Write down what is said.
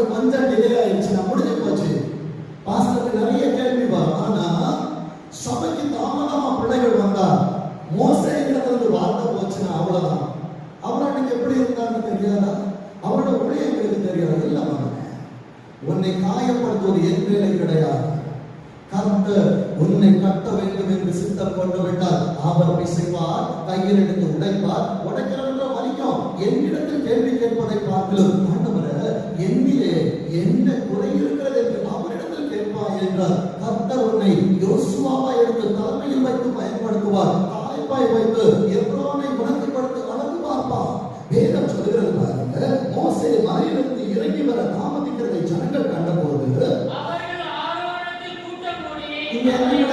அது கொஞ்சம் டிலே ஆயிடுச்சுன்னா முடிஞ்சு போச்சு. பாஸ்டருக்கு நிறைய கேள்வி வரும். ஆனா சபைக்கு தாமதமா பிள்ளைகள் வந்தா மோசே இடத்துல வார்த்தை போச்சுன்னா அவ்வளவுதான். அவர் அன்னைக்கு எப்படி இருந்தான்னு தெரியாதா? அவரோட ஊழியர்களுக்கு தெரியாது. இல்ல உன்னை காயப்படுத்துவது என் வேலை கிடையாது. கர்த்தர் உன்னை கட்ட வேண்டும் என்று சித்தம் கொண்டு விட்டார். அவர் பிசைவார், கையில் எடுத்து உடைப்பார். உடைக்கிறவங்க வலிக்கும். என்னிடத்தில் கேள்வி கேட்பதை பார்க்கலாம். ஆண்டவரே, என்னிலே என்ன குறை இருக்கிறது என்று அவரிடத்தில் கேட்பாய் என்றார். கர்த்தர் உன்னை யோசுவாவை எடுத்து தலைமையில் வைத்து பயன்படுத்துவார். தாய்ப்பாய் வைத்து எப்ரோனை உனக்கு கொடுத்து அளந்து பார்ப்பார். வேதம் சொல்கிறது பாருங்க, மோசே மலையிலிருந்து இறங்கி வர தாமதிக்கிறதை ஜனங்கள் கண்டபோது இங்க என்ன